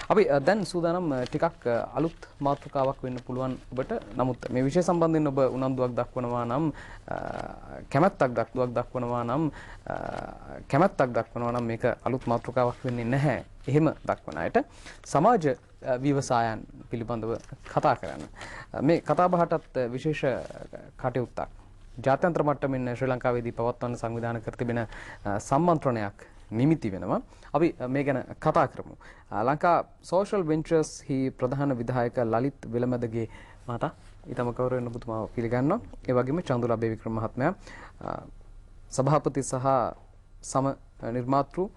අපි දැන් සූදානම් ටිකක් අලුත් මාතෘකාවක් වෙන්න පුළුවන් ඔබට. නමුත් මේ විෂය සම්බන්ධයෙන් ඔබ උනන්දුවක් දක්වනවා නම් කැමැත්තක් දක්වනවා නම් මේක අලුත් මාතෘකාවක් වෙන්නේ නැහැ. එහෙම දක්වන අයට සමාජ ව්‍යවසායන් පිළිබඳව කතා කරන්න. මේ කතාබහටත් විශේෂ කටයුත්තක් ජාත්‍යන්තර මට්ටමින් ශ්‍රී ලංකාවේදී පවත්වන්න සංවිධානය කර තිබෙන සම්මන්ත්‍රණයක් නිමිති වෙනවා. අපි මේ ගැන කතා කරමු. ලංකා සෝෂල් වෙන්චර්ස් හි ප්‍රධාන විධායක ලලිත් වෙලමැදගේ මහතා ඊටම ගෞරවයෙන් ඔබතුමාව පිළිගන්නවා. ඒ වගේම චන්දුලා බේවික්‍රම මහත්මයා සභාපති සහ සම නිර්මාතෘ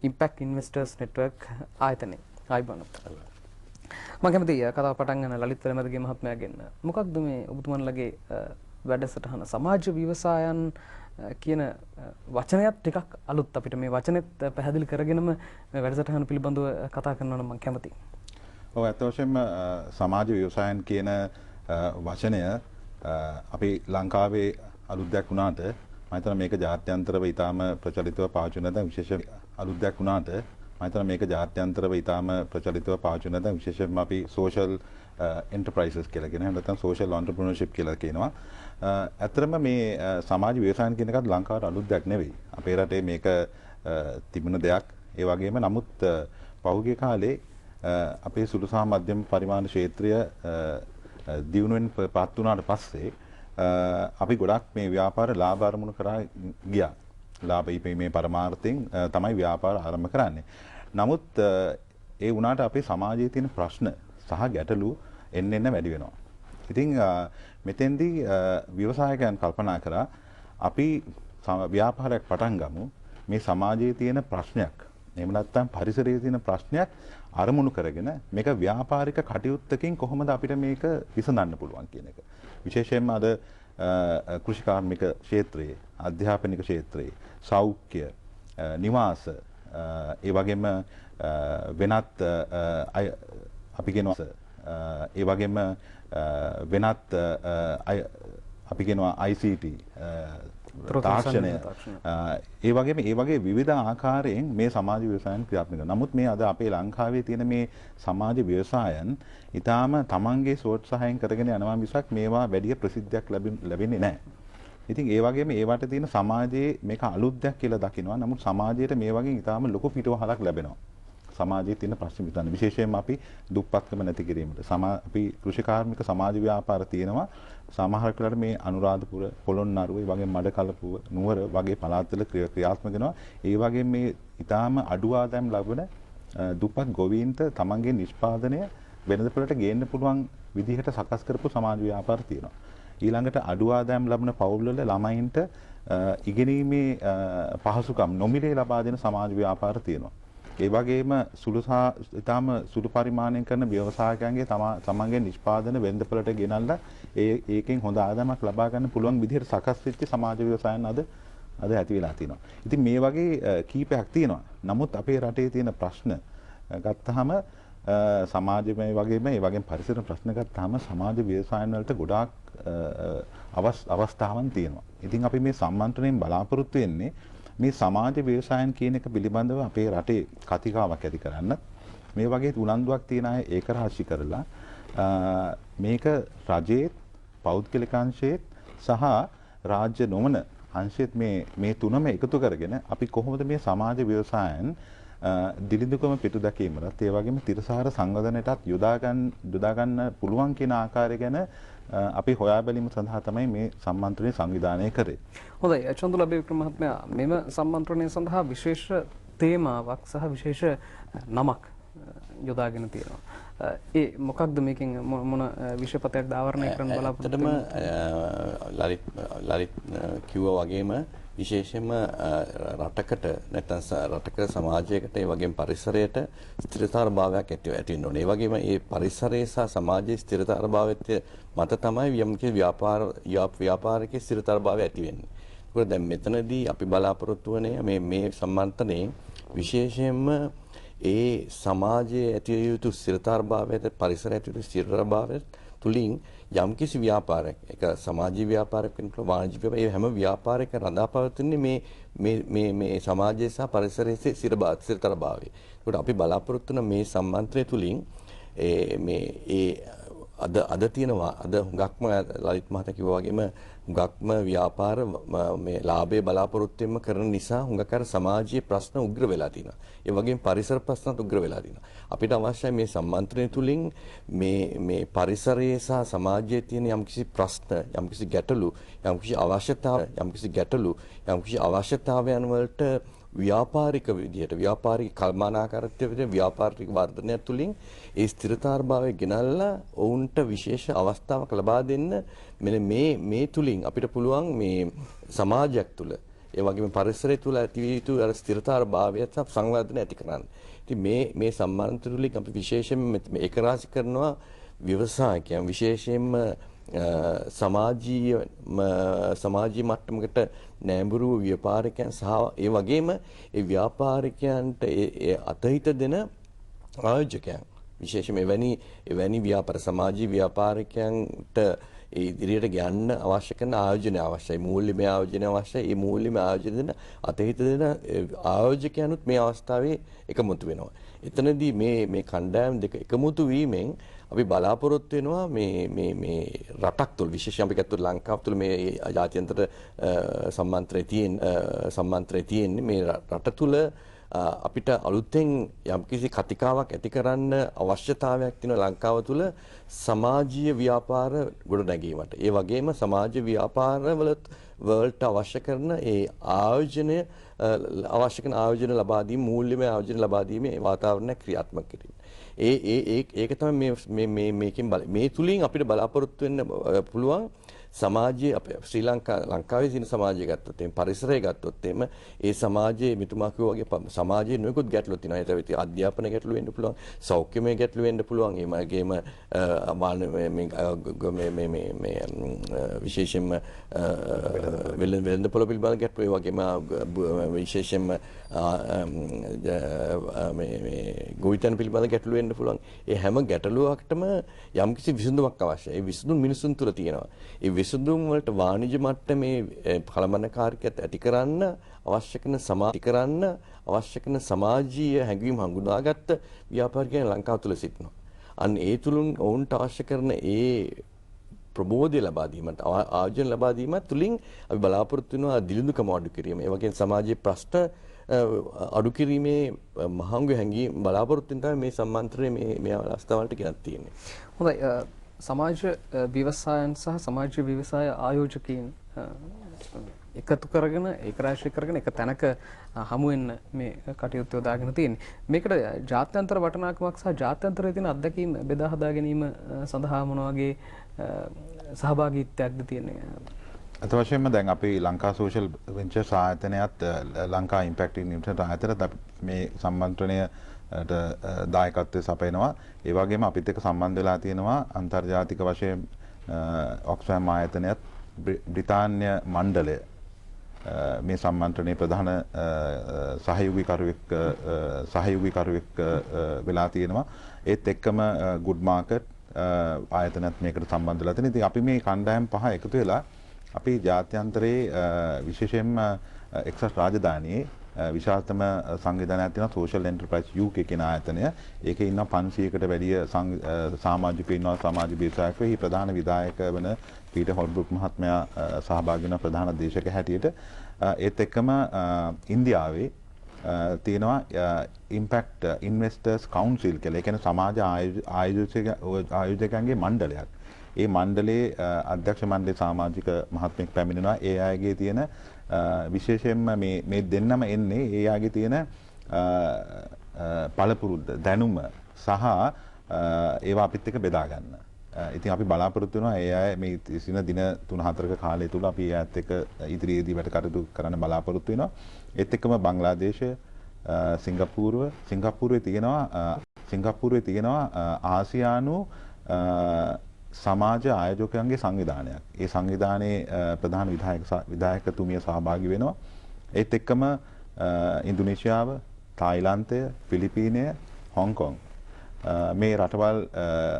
ඉම්පැක්ට් ඉන්වෙස්ටර්ස් නෙට්වර්ක් ආයතනයේ ආයිබෝන්. මම කැමතියි කතාව පටන් ගන්න ලලිත් වෙලමැදගේ මහත්මයාගෙන්. මොකක්ද මේ ඔබතුමන්ලගේ වැඩසටහන සමාජ ව්‍යවසායන් කියන වචනයත් ටිකක් අලුත් අපිට මේ වචනෙත් පැහැදිලි කරගෙනම මේ වැඩසටහන පිළිබඳව කතා කරනවා නම් මම කැමතියි. ඔව් අත් වශයෙන්ම සමාජ ව්‍යවසායන් කියන වචනය අපි ලංකාවේ අලුත් දෙයක් වුණාට මම හිතනවා මේක ජාත්‍යන්තරව ඉතාම ප්‍රචලිතව පාවිච්චි වෙන දැන් විශේෂ අලුත් දෙයක් වුණාට මම හිතනවා මේක ජාත්‍යන්තරව ඉතාම ප්‍රචලිතව පාවිච්චි වෙන දැන් විශේෂයෙන්ම අපි සෝෂල් එන්ටර්ප්‍රයිසස් කියලා කියනවා. නැත්නම් සෝෂල් ඔන්ටර්ප්‍රිනර්ෂිප් කියලා කියනවා. ඇත්තටම මේ සමාජ ව්‍යවසායන් කියන එකත් ලංකාවට අලුත් දෙයක් නෙවෙයි. අපේ රටේ මේක තිබුණ දෙයක්. ඒ වගේම නමුත් පහුගිය කාලේ අපේ සුළු සහ මධ්‍යම පරිමාණ ක්ෂේත්‍රය දියුණුවෙන් පත් වුණාට පස්සේ අපි ගොඩක් මේ ව්‍යාපාර ලාභ අරමුණු කරා ගියා. ලාභ ඉපීමේ පරමාර්ථයෙන් තමයි ව්‍යාපාර ආරම්භ කරන්නේ. නමුත් ඒ වුණාට අපේ සමාජයේ තියෙන ප්‍රශ්න සහ ගැටලු එන්න වැඩි වෙනවා. ඉතින් මෙතෙන්දී ව්‍යවසායකයන් කල්පනා කරා අපි ව්‍යාපාරයක් පටන් ගමු මේ සමාජයේ තියෙන ප්‍රශ්නයක්. එහෙම නැත්නම් පරිසරයේ තියෙන ප්‍රශ්නයක් අරමුණු කරගෙන මේක ව්‍යාපාරික කටයුත්තකින් කොහොමද අපිට මේක විසඳන්න පුළුවන් කියන එක. විශේෂයෙන්ම අද කෘෂිකාර්මික ක්ෂේත්‍රයේ, අධ්‍යාපනික ක්ෂේත්‍රයේ, සෞඛ්‍ය, නිවාස, ඒ වගේම වෙනත් අපි කියනවා ඒ වගේම වෙනත් අපි කියනවා ICT තාක්ෂණය ඒ වගේ විවිධ ආකාරයෙන් මේ සමාජ ව්‍යවසායන් ක්‍රියාත්මක වෙනවා. නමුත් මේ අද අපේ ලංකාවේ තියෙන මේ සමාජ ව්‍යවසායන් ඊටාම තමන්ගේ සෝත්සාහයෙන් කරගෙන යනවා මිසක් මේවා වැඩි ප්‍රසිද්ධියක් ලැබෙන්නේ නැහැ. ඉතින් ඒ වගේම ඒවට තියෙන සමාජයේ මේක අලුත් දෙයක් කියලා දකිනවා. නමුත් සමාජයට මේ වගේ ඊටාම ලොකු පිටවහලක් ලැබෙනවා. සමාජයේ තියෙන ප්‍රශ්න විසඳන්න. විශේෂයෙන්ම අපි දුප්පත්කම නැති කිරීමට අපි කෘෂිකාර්මික සමාජ ව්‍යාපාර තියෙනවා. සමහර වෙලාවට මේ අනුරාධපුර, පොළොන්නරුව, ඒ වගේ මඩකලපුව, නුවර වගේ පළාත්වල ක්‍රියාත්මක වෙනවා. ඒ වගේ මේ ඊටාම අඩු ආදායම් ලබන දුප්පත් ගොවීන්ට තමන්ගේ නිෂ්පාදනය වෙළඳපොළට ගේන්න පුළුවන් විදිහට සකස් කරපු සමාජ ව්‍යාපාර තියෙනවා. ඊළඟට අඩු ආදායම් ලබන පවුල්වල ළමයින්ට ඉගෙනීමේ පහසුකම් නොමිලේ ලබා දෙන සමාජ ව්‍යාපාර තියෙනවා. ඒ වගේම ඊටාම සුළු පරිමාණයෙන් කරන ව්‍යවසායකයන්ගේ තමන්ගේ නිෂ්පාදන වෙළඳපොළට ගෙනල්ලා ඒකෙන් හොඳ ආදායමක් ලබා ගන්න පුළුවන් විදිහට සකස් වෙච්ච සමාජ ව්‍යවසායන් අද ඇති වෙලා තියෙනවා. ඉතින් මේ වගේ කීපයක් තියෙනවා. නමුත් අපේ රටේ තියෙන ප්‍රශ්න ගත්තාම සමාජමය වගේම ඒ වගේම පරිසර ප්‍රශ්න ගත්තාම සමාජ ව්‍යවසායන් වලට ගොඩාක් අවස්ථාවන් තියෙනවා. ඉතින් අපි මේ සම්මන්ත්‍රණයෙන් බලාපොරොත්තු වෙන්නේ මේ සමාජ ව්‍යවසායන් කියන එක පිළිබඳව අපේ රටේ කතිකාවක් ඇති කරන්න මේ වගේ උනන්දුවක් තියෙන අය ඒක රාශි කරලා මේක රජයේ පෞද්ගලික අංශයේ සහ රාජ්‍ය නොවන අංශයේත් මේ තුනම එකතු කරගෙන අපි කොහොමද මේ සමාජ ව්‍යවසායන් දිලිඳුකම පිටු දැකීමකට ඒ වගේම තිරසාර සංවර්ධනයටත් යොදා ගන්න පුළුවන් කියන ආකාරය ගැන අපි හොයා බැලීම සඳහා තමයි මේ සම්මන්ත්‍රණය සංවිධානය කරේ. හොඳයි චන්දුලා බේවික්‍රම මහත්මයා මෙම සම්මන්ත්‍රණය සඳහා විශේෂ තේමාවක් සහ විශේෂ නමක් යොදාගෙන තියෙනවා. ඒ මොකක්ද මේකෙන් මොන විෂයපතයක් දාවරණය කරන්න බලාපොරොත්තු වෙන්නේ? ලලිත් කිව්වා වගේම විශේෂයෙන්ම රටකට නැත්නම් රටක සමාජයකට ඒ වගේම පරිසරයට ස්ථිරතාවභාවයක් ඇති වෙන්න ඕනේ. ඒ වගේම මේ පරිසරයේ සහ සමාජයේ ස්ථිරතාවභාවය මත තමයි යම්කිසි ව්‍යාපාරික ස්ථිරතාවභාවය ඇති වෙන්නේ. ඒකෝ දැන් මෙතනදී අපි බලාපොරොත්තු වෙන්නේ මේ සම්මන්ත්‍රණේ විශේෂයෙන්ම ඒ සමාජයේ ඇති යුතු ස්ථිරතාවභාවයට පරිසරයට ඇති යුතු ස්ථිරතාවභාවයට තුලින් යම්කිසි ව්‍යාපාරයක් ඒක සමාජීය ව්‍යාපාරයක් වෙනකොට වාණිජ්‍ය ව්‍යාපාරය ඒ හැම ව්‍යාපාරයක රඳා පවතින්නේ මේ සමාජයේ සහ පරිසරයේ ස්ථිරතාවභාවය. ඒකට අපි බලාපොරොත්තු වෙන මේ සම්මන්ත්‍රණය තුලින් අද තියෙනවා අද හුඟක්ම ලලිත් මහතා කිව්වා වගේම හුඟක්ම ව්‍යාපාර මේ ලාභයේ බලාපොරොත්තුෙන්ම කරන නිසා හුඟක් අර සමාජීය ප්‍රශ්න උග්‍ර වෙලා තියෙනවා. ඒ වගේම පරිසර ප්‍රශ්නත් උග්‍ර වෙලා තියෙනවා. අපිට අවශ්‍යයි මේ සම්මන්ත්‍රණය තුලින් මේ පරිසරයේ සහ සමාජයේ තියෙන යම්කිසි ප්‍රශ්න, යම්කිසි ගැටලු, යම්කිසි අවශ්‍යතාවයන් වලට ව්‍යාපාරික විදියට ව්‍යාපාරික කල්මානාකාරත්වයේ විදියට ව්‍යාපාරික වර්ධනය තුළින් ඒ ස්ථිරතාවභාවය ගෙනල්ලා ඔවුන්ට විශේෂ අවස්ථාවක් ලබා දෙන්න මෙන්න මේ තුලින් අපිට පුළුවන් මේ සමාජයක් තුළ ඒ වගේම පරිසරය තුළ ඇති වී යුතු අර ස්ථිරතාවභාවය සහ සංවර්ධනය ඇති කරන්න. ඉතින් මේ සම්මානතර තුලින් අපි විශේෂයෙන්ම ඒක රාශි කරනවා ව්‍යවසායකයන් විශේෂයෙන්ම සමාජීය මට්ටමකට නෑඹුරු ව්‍යාපාරිකයන් සහ ඒ වගේම ඒ ව්‍යාපාරිකයන්ට අතහිත දෙන ආයෝජකයන් විශේෂයෙන්ම එවැනි ව්‍යාපාර සමාජීය ව්‍යාපාරිකයන්ට ඉදිරියට යන්න අවශ්‍ය කරන ආයෝජන අවශ්‍යයි මූල්‍යමය ආයෝජන අවශ්‍යයි ඒ මූල්‍යමය ආයෝජන දෙන අතහිත දෙන ආයෝජකයන්ුත් මේ අවස්ථාවේ එකමුතු වෙනවා. එතනදී මේ කණ්ඩායම් දෙක එකමුතු වීමෙන් අපි බලාපොරොත්තු වෙනවා මේ රටක් තුළ විශේෂයෙන් අපි ගත්තොත් ලංකාව තුළ මේ ජාත්‍යන්තර සම්මන්ත්‍රණය තියෙන්නේ මේ රට තුළ අපිට අලුතෙන් යම්කිසි කතිකාවක් ඇති කරන්න අවශ්‍යතාවයක් තියෙන ලංකාව තුළ සමාජීය ව්‍යාපාර ගොඩනැගීමට. ඒ වගේම සමාජ ව්‍යාපාර වලට අවශ්‍ය කරන ඒ ආයෝජනය අවශ්‍ය කරන ආයෝජන ලබා දීම මූල්‍යමය ආයෝජන ලබා දීමේ වාතාවරණය ක්‍රියාත්මක කිරීම. ඒක තමයි මේකෙන් මේ තුලින් අපිට බලාපොරොත්තු වෙන්න පුළුවන් සමාජයේ අපේ ශ්‍රී ලංකාවේ තියෙන සමාජය ගත්තොත් එimhe පරිසරය ගත්තොත් එimhe ඒ සමාජයේ මිතුමා කිව්වා වගේ සමාජයේ නොයෙකුත් ගැටලු තියෙනවා. ඒකට අධ්‍යාපන ගැටලු වෙන්න පුළුවන්, සෞඛ්‍යමය ගැටලු වෙන්න පුළුවන්. ඒ වගේම මේ විශේෂයෙන්ම වෙළඳපොළ පිළිබඳ ගැටලු, ඒ වගේම විශේෂයෙන්ම මේ ගොවිතැන පිළිබඳ ගැටලු වෙන්න පුළුවන්. ඒ හැම ගැටලුවකටම යම්කිසි විසඳුමක් අවශ්‍යයි. ඒ විසඳුම් මිනිසුන් තුළ තියෙනවා. ඒ විසඳුම් වලට වාණිජ්‍ය මට්ටමේ කළමනාකාරීත්වයට ඇති කරන්න අවශ්‍ය කරන සමාජීය හැඟීම් හඳුනාගත්ත ව්‍යාපාරිකයන් ලංකාව තුළ සිටිනවා. අන්න ඒ තුලින් ඔවුන්ට අවශ්‍ය කරන ඒ ප්‍රබෝධය ලබා දීමට ආයෝජන ලබා දීමත් තුලින් අපි බලාපොරොත්තු වෙනවා දිලිඳුකම අඩු කිරීම. ඒ වගේම සමාජයේ ප්‍රශ්න අඩු කිරීමේ මහඟු හැඟීම් බලාපොරොත්තු වෙන තමයි මේ සම්මන්ත්‍රණය මේ අවස්ථාවලට ගෙනත් තියෙන්නේ. හොඳයි. සමාජ ව්‍යවසායන් සහ සමාජ ව්‍යවසාය ආයෝජකයන් එකතු කරගෙන ඒක රාශී කරගෙන එක තැනක හමු වෙන්න මේ කටයුතු යොදාගෙන තියෙන්නේ. මේකට ජාත්‍යන්තර වටිනාකමක් සහ ජාත්‍යන්තරයේ තියෙන අත්දැකීම් බෙදා හදා ගැනීම සඳහා මොන වගේ සහභාගීත්වයක්ද තියෙන්නේ? අත වශයෙන්ම දැන් අපි ලංකා සෝෂල් වෙන්චර්ස් ආයතනයත් ලංකා ඉම්පැක්ට් ඉන්වෙස්ට්මන්ට් ආයතනයත් මේ සම්මන්ත්‍රණය දායකත්වයේ සපයනවා. ඒ වගේම අපිත් එක්ක සම්බන්ධ වෙලා තියෙනවා අන්තර්ජාතික වශයෙන් ඔක්ස්ෆෑම් ආයතනයත් බ්‍රිතාන්‍ය මණ්ඩලය මේ සම්මන්ත්‍රණයේ ප්‍රධාන සහයෝගීකරුවෙක් වෙලා තියෙනවා. ඒත් එක්කම ගුඩ් මාකට් ආයතනයත් මේකට සම්බන්ධ වෙලා තියෙනවා. ඉතින් අපි මේ කණ්ඩායම් පහ එකතු වෙලා අපි ජාත්‍යන්තරයේ විශේෂයෙන්ම එක්සත් රාජධානියේ විශාලතම සංවිධානයක් තියෙනවා සෝෂල් එන්ටර්ප්‍රයිස් UK කියන ආයතනය. ඒකේ ඉන්න 500කට වැඩිය සමාජිකයෝ ඉන්නවා. සමාජ බේසායකයෝ. එහි ප්‍රධාන විධායක වන පීටර් හොල්බ්රුක් මහත්මයා සහභාගී වෙන ප්‍රධාන දේශක හැටියට. ඒත් එක්කම ඉන්දියාවේ තියෙනවා ඉම්පැක්ට් ඉන්වෙස්ටර්ස් කවුන්සිල් කියලා. ඒ කියන්නේ සමාජ ආයෝජකයන්ගේ මණ්ඩලයක්. ඒ මණ්ඩලයේ අධ්‍යක්ෂ මණ්ඩලයේ සමාජික මහත්මයෙක් පැමිණෙනවා. ඒ අයගේ තියෙන විශේෂයෙන්ම මේ දෙන්නම එන්නේ ඒ යාගේ තියෙන පළපුරුද්ද දැනුම සහ ඒවා අපිත් එක්ක බෙදා ගන්න. ඉතින් අපි බලාපොරොත්තු වෙනවා ඒ අය මේ සින දින 3-4ක කාලය තුල අපි ඒත් එක්ක ඉදිරියේදී වැඩ කටයුතු කරන්න බලාපොරොත්තු වෙනවා. ඒත් එක්කම බංග්ලාදේශය, සිංගප්පූරුවේ තියෙනවා ආසියානු සමාජ ආයෝජකයන්ගේ සංවිධානයක්. ඒ සංවිධානයේ ප්‍රධාන විධායකතුමිය සහභාගී වෙනවා. ඒත් එක්කම ඉන්දුනීසියාව, තායිලන්තය, පිලිපීනය, හොංකොං මේ රටවල්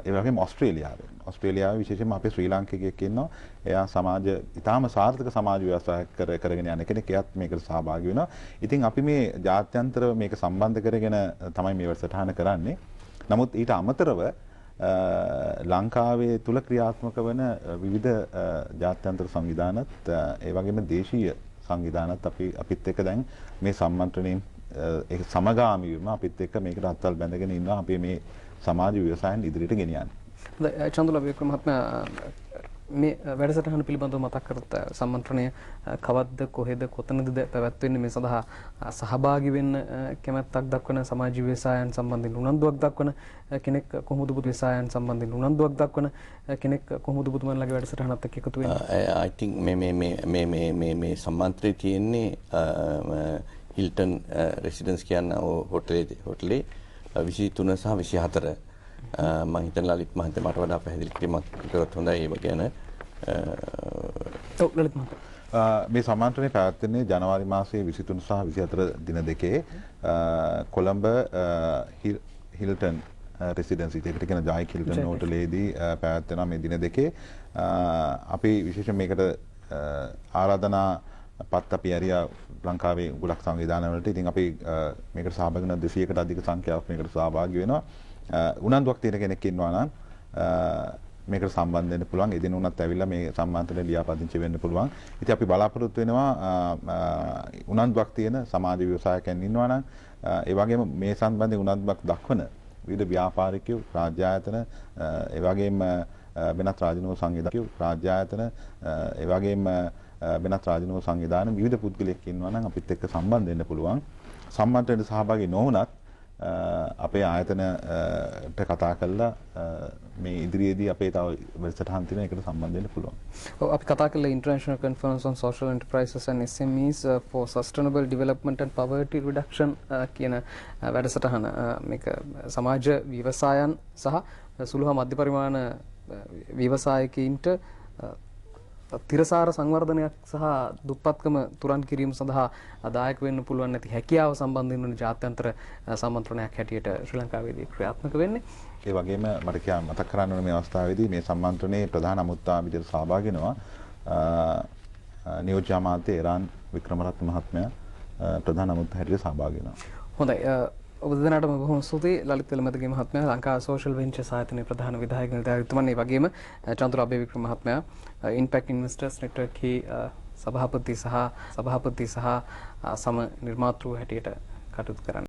ඒ වගේම ඕස්ට්‍රේලියාවේ විශේෂයෙන්ම අපේ ශ්‍රී ලාංකිකයෙක් ඉන්නවා. එයා සමාජ ඊටාම සාර්ථක සමාජ ව්‍යවස්ථාවක් කරගෙන යන කෙනෙක්. එයාත් මේකට සහභාගී වෙනවා. ඉතින් අපි මේ ජාත්‍යන්තරව මේක සම්බන්ධ කරගෙන තමයි මේ වැඩසටහන කරන්නේ. නමුත් ඊට අමතරව ලංකාවේ තුල ක්‍රියාත්මක වන විවිධ ජාත්‍යන්තර සංවිධානත් ඒ වගේම දේශීය සංවිධානත් අපිත් එක්ක දැන් මේ සම්මන්ත්‍රණයෙන් ඒක සමගාමීවම අපිත් එක්ක මේකට අත්වල් බැඳගෙන ඉන්නවා අපි මේ සමාජ ව්‍යවසායන් ඉදිරියට ගෙනියන්නේ. හොඳයි චන්දුල වික්‍රම මහත්මයා මේ වැඩසටහන පිළිබඳව මතක් කරත් සම්මන්ත්‍රණය කවද්ද කොහෙද කොතනද පැවැත්වෙන්නේ මේ සඳහා සහභාගී වෙන්න කැමැත්තක් දක්වන සමාජ ව්‍යවසායන් සම්බන්ධයෙන් උනන්දුවක් දක්වන කෙනෙක් කොහොමද බුදු ව්‍යවසායන් සම්බන්ධයෙන් උනන්දුවක් දක්වන කෙනෙක් කොහොමද බුදුමන්ලගේ වැඩසටහනත් එක්ක එකතු වෙන්නේ? I think මේ සම්මන්ත්‍රණය තියෙන්නේ හිල්ටන් රෙසිඩන්ස් කියන හෝටලේ 23 සහ 24 මම හිතන ලලිත් මහත්තයා මට වඩා පැහැදිලි කිරීමක් කරොත් හොඳයි ඒක ගැන. ඔව් ලලිත් මහත්තයා. මේ සම්මන්ත්‍රණය පැවැත්වෙන්නේ ජනවාරි මාසයේ 23 සහ 24 දින දෙකේ කොළඹ හිල්ටන් රෙසිඩන්සි ඒකට කියන ජයි හිල්ටන් හෝටලේදී පැවැත්වෙනවා මේ දින දෙකේ. අපි විශේෂයෙන් මේකට ආරාධනා පත් අපි ඇරියා ලංකාවේ ගොඩක් සංවිධාන වලට. ඉතින් අපි මේකට සහභාගී වෙන 200කට අධික සංඛ්‍යාවක් මේකට සහභාගී වෙනවා. උනන්දුවක් තියෙන කෙනෙක් ඉන්නවා නම් මේකට සම්බන්ධ වෙන්න පුළුවන්. එදින උනත් ඇවිල්ලා මේ සම්මාන්ත්‍රණය ලියාපදිංචි වෙන්න පුළුවන්. ඉතින් අපි බලාපොරොත්තු වෙනවා උනන්දුවක් තියෙන සමාජ ව්‍යවසායකයන් ඉන්නවා නම් ඒ වගේම මේ සම්බන්ධයෙන් උනන්දුවක් දක්වන විවිධ ව්‍යාපාරිකයෝ, රාජ්‍ය ආයතන, ඒ වගේම වෙනත් රාජ්‍යනෝම සංවිධානයෝ, රාජ්‍ය ආයතන, ඒ වගේම වෙනත් රාජ්‍යනෝම සංවිධාන විවිධ පුද්ගලයෙක් ඉන්නවා නම් අපිත් එක්ක සම්බන්ධ වෙන්න පුළුවන්. සම්මන්ත්‍රණයට සහභාගී නොවුනත් අපේ ආයතනට කතා කරලා මේ ඉදිරියේදී අපේ තව වැඩසටහන් තියෙන එකට සම්බන්ධ වෙන්න පුළුවන්. ඔව් අපි කතා කළා International Conference on Social Enterprises and SMEs for Sustainable Development and Poverty Reduction කියන වැඩසටහන. මේක සමාජ ව්‍යවසායන් සහ සුළු හා මධ්‍ය පරිමාණ ව්‍යවසායකයින්ට තිරසාර සංවර්ධනයක් සහ දුප්පත්කම තුරන් කිරීම සඳහා දායක වෙන්න පුළුවන් නැති හැකියාව සම්බන්ධයෙන් වන ජාත්‍යන්තර සම්මන්ත්‍රණයක් හැටියට ශ්‍රී ලංකාවේදී ක්‍රියාත්මක වෙන්නේ. ඒ වගේම මට මතක් කරන්න ඕනේ මේ අවස්ථාවේදී මේ සම්මන්ත්‍රණයේ ප්‍රධාන අමුත්තා විදිහට සහභාගී වෙනවා නියෝජ්‍ය අමාත්‍ය එරාන් වික්‍රමරත්න මහත්මයා ප්‍රධාන අමුත්තා හැටියට සහභාගී වෙනවා. හොඳයි. ඔබ දෙනාටම බොහොම ස්තුතියි ලලිත් වෙලමැදගේ මහත්මයා, ලංකා සෝෂල් වෙන්චර්ස් ආයතනයේ ප්‍රධාන විධායක නිලධාරීතුමන්, ඒ වගේම චන්ද්‍ර අබේවික්‍රම මහත්මයා ඉම්පැක්ට් ඉන්වෙස්ටර්ස් නෙට්වර්ක් කී සභාපති සහ සම නිර්මාතෘ හැටියට කටයුතු කරන්නේ.